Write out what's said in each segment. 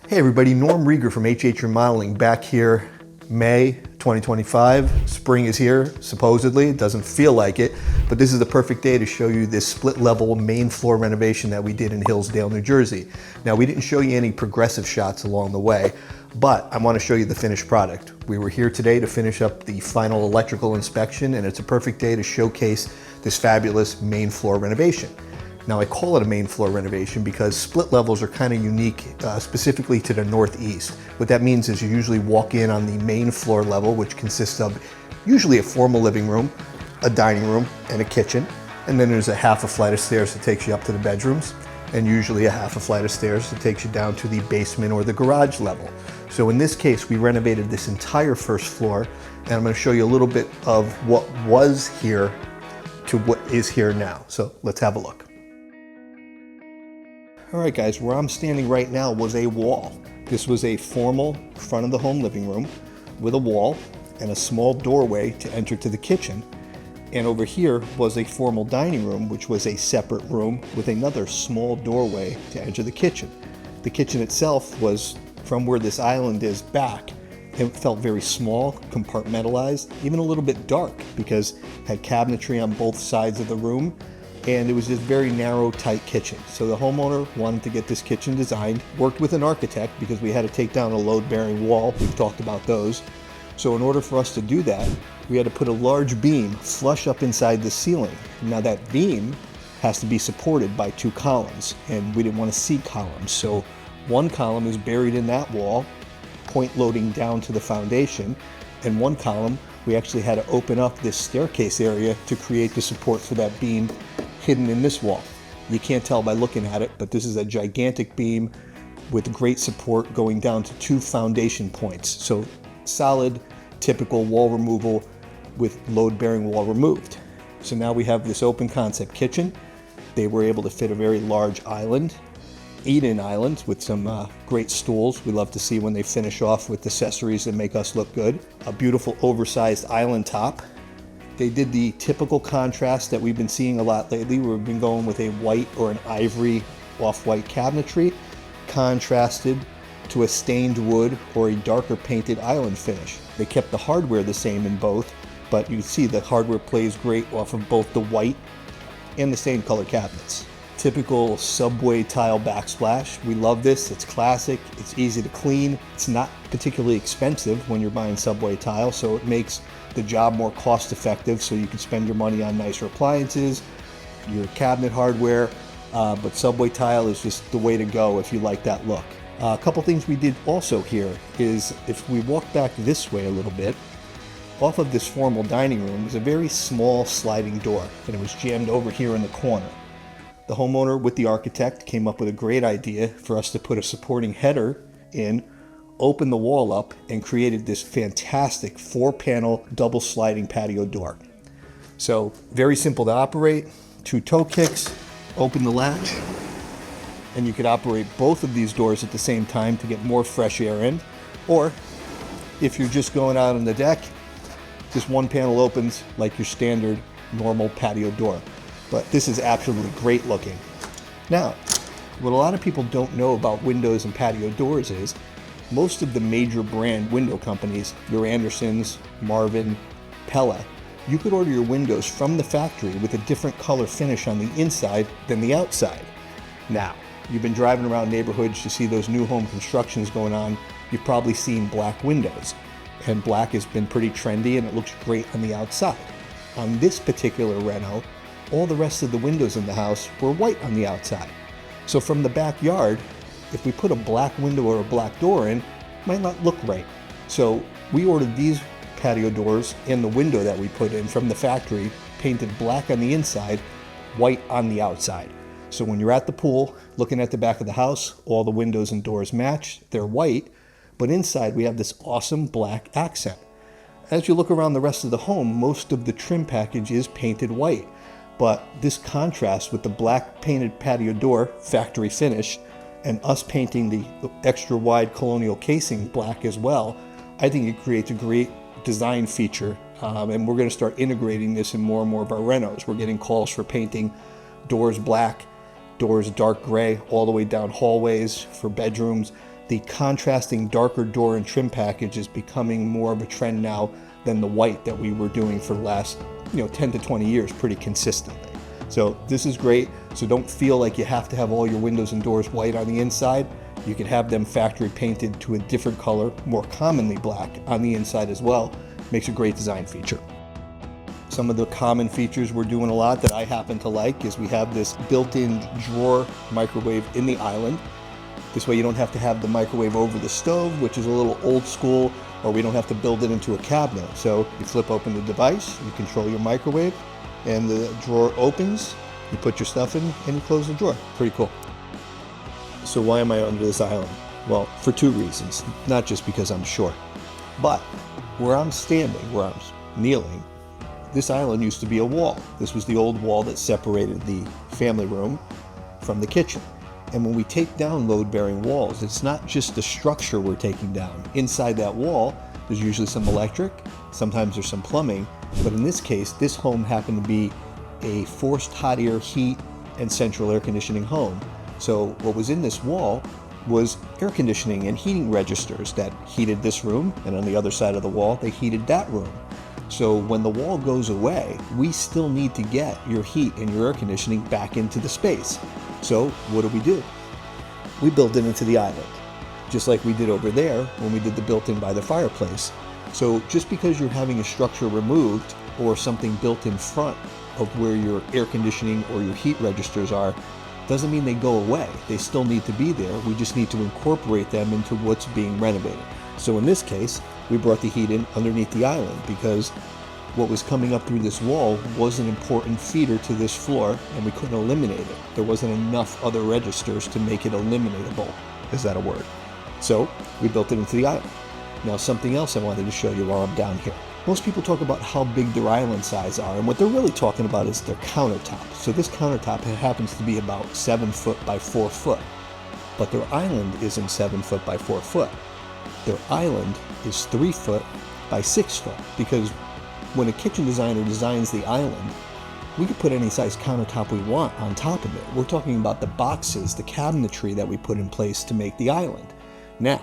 Hey everybody, Norm Rieger from HH Remodeling back here, May 2025. Spring is here, supposedly. It doesn't feel like it, but this is the perfect day to show you this split level main floor renovation that we did in Hillsdale, New Jersey. Now, we didn't show you any progressive shots along the way, but I want to show you the finished product. We were here today to finish up the final electrical inspection, and it's a perfect day to showcase this fabulous main floor renovation. Now, I call it a main floor renovation because split levels are kind of unique, specifically to the Northeast. What that means is you usually walk in on the main floor level, which consists of usually a formal living room, a dining room, and a kitchen. And then there's a half a flight of stairs that takes you up to the bedrooms, and usually a half a flight of stairs that takes you down to the basement or the garage level. So in this case, we renovated this entire first floor, and I'm going to show you a little bit of what was here to what is here now. So let's have a look. All right guys, where I'm standing right now was a wall. This was a formal front of the home living room with a wall and a small doorway to enter to the kitchen. And over here was a formal dining room, which was a separate room with another small doorway to enter the kitchen. The kitchen itself was, from where this island is back, it felt very small, compartmentalized, even a little bit dark because it had cabinetry on both sides of the room. And it was this very narrow, tight kitchen. So the homeowner wanted to get this kitchen designed, worked with an architect because we had to take down a load-bearing wall. We've talked about those. So in order for us to do that, we had to put a large beam flush up inside the ceiling. Now that beam has to be supported by two columns, and we didn't want to see columns. So one column is buried in that wall, point loading down to the foundation, and one column, we actually had to open up this staircase area to create the support for that beam hidden in this wall. You can't tell by looking at it, but this is a gigantic beam with great support going down to two foundation points. So solid, typical wall removal with load-bearing wall removed. So now we have this open concept kitchen. They were able to fit a very large island, eat-in island with some great stools. We love to see when they finish off with accessories that make us look good. A beautiful oversized island top. They did the typical contrast that we've been seeing a lot lately, where we've been going with a white or an ivory off-white cabinetry, contrasted to a stained wood or a darker painted island finish. They kept the hardware the same in both, but you see the hardware plays great off of both the white and the same color cabinets. Typical subway tile backsplash. We love this. It's classic. It's easy to clean. It's not particularly expensive when you're buying subway tile, so it makes the job more cost effective, so you can spend your money on nicer appliances, your cabinet hardware, but subway tile is just the way to go if you like that look. A couple things we did also here is, if we walk back this way a little bit, off of this formal dining room was a very small sliding door, and it was jammed over here in the corner. The homeowner with the architect came up with a great idea for us to put a supporting header in, opened the wall up, and created this fantastic 4-panel double sliding patio door. So very simple to operate, 2 toe kicks, open the latch, and you could operate both of these doors at the same time to get more fresh air in. Or if you're just going out on the deck, this one panel opens like your standard normal patio door. But this is absolutely great looking. Now, what a lot of people don't know about windows and patio doors is most of the major brand window companies, your Andersons, Marvin, Pella, you could order your windows from the factory with a different color finish on the inside than the outside. Now, you've been driving around neighborhoods to see those new home constructions going on. You've probably seen black windows, and black has been pretty trendy and it looks great on the outside. On this particular reno, all the rest of the windows in the house were white on the outside. So from the backyard, if we put a black window or a black door in, it might not look right. So we ordered these patio doors and the window that we put in from the factory, painted black on the inside, white on the outside. So when you're at the pool, looking at the back of the house, all the windows and doors match, they're white, but inside we have this awesome black accent. As you look around the rest of the home, most of the trim package is painted white. But this contrast with the black painted patio door, factory finish, and us painting the extra wide colonial casing black as well, I think it creates a great design feature. And we're going to start integrating this in more and more of our renos. We're getting calls for painting doors black, doors dark gray, all the way down hallways for bedrooms. the contrasting darker door and trim package is becoming more of a trend now than the white that we were doing for the last 10 to 20 years pretty consistently. So this is great. So don't feel like you have to have all your windows and doors white on the inside. You can have them factory painted to a different color, more commonly black, on the inside as well. Makes a great design feature. Some of the common features we're doing a lot that I happen to like is we have this built-in drawer microwave in the island. This way you don't have to have the microwave over the stove, which is a little old school, or we don't have to build it into a cabinet. So you flip open the device, you control your microwave, and the drawer opens, you put your stuff in, and you close the drawer. Pretty cool. So why am I under this island? Well, for two reasons. Not just because I'm short, but where I'm standing, where I'm kneeling, this island used to be a wall. This was the old wall that separated the family room from the kitchen. And when we take down load-bearing walls, it's not just the structure we're taking down. Inside that wall, there's usually some electric, sometimes there's some plumbing, but in this case, this home happened to be a forced hot air heat and central air conditioning home. So what was in this wall was air conditioning and heating registers that heated this room, and on the other side of the wall, they heated that room. So when the wall goes away, we still need to get your heat and your air conditioning back into the space. So what do? We build it into the island, just like we did over there when we did the built-in by the fireplace. So just because you're having a structure removed or something built in front of where your air conditioning or your heat registers are, doesn't mean they go away. They still need to be there. We just need to incorporate them into what's being renovated. So in this case, we brought the heat in underneath the island because what was coming up through this wall was an important feeder to this floor, and we couldn't eliminate it. There wasn't enough other registers to make it eliminatable. Is that a word? So we built it into the island. Now something else I wanted to show you while I'm down here. Most people talk about how big their island size are, and what they're really talking about is their countertop. So this countertop happens to be about 7 foot by 4 foot, but their island isn't 7 foot by 4 foot. Their island is 3 foot by 6 foot, because when a kitchen designer designs the island, we could put any size countertop we want on top of it. We're talking about the boxes, the cabinetry that we put in place to make the island. Now,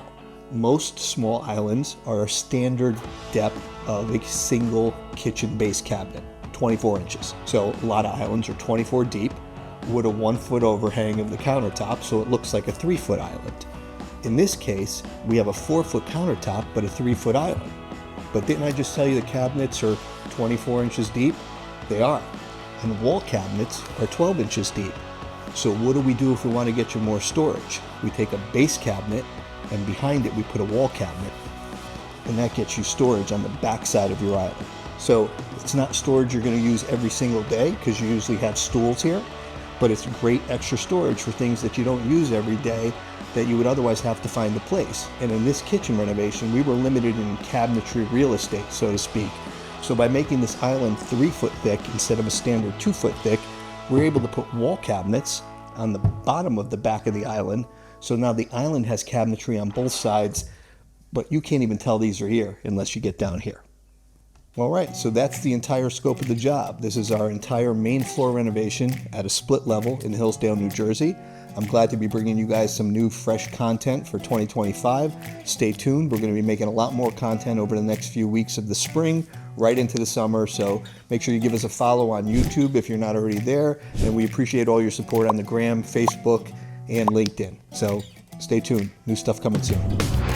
most small islands are a standard depth of a single kitchen base cabinet, 24 inches. So a lot of islands are 24 deep with a 1 foot overhang of the countertop, so it looks like a 3 foot island. In this case, we have a 4 foot countertop, but a 3 foot island. But didn't I just tell you the cabinets are 24 inches deep? They are. And the wall cabinets are 12 inches deep. So what do we do if we want to get you more storage? We take a base cabinet, and behind it we put a wall cabinet, and that gets you storage on the back side of your island. So it's not storage you're going to use every single day, because you usually have stools here, but it's great extra storage for things that you don't use every day that you would otherwise have to find the place. And in this kitchen renovation, we were limited in cabinetry real estate, so to speak. So by making this island 3 foot thick instead of a standard 2 foot thick, we're able to put wall cabinets on the bottom of the back of the island. So now the island has cabinetry on both sides, but you can't even tell these are here unless you get down here. All right, so that's the entire scope of the job. This is our entire main floor renovation at a split level in Hillsdale, New Jersey. I'm glad to be bringing you guys some new, fresh content for 2025. Stay tuned. We're going to be making a lot more content over the next few weeks of the spring, right into the summer. So make sure you give us a follow on YouTube if you're not already there. And we appreciate all your support on the Gram, Facebook, and LinkedIn. So stay tuned. New stuff coming soon.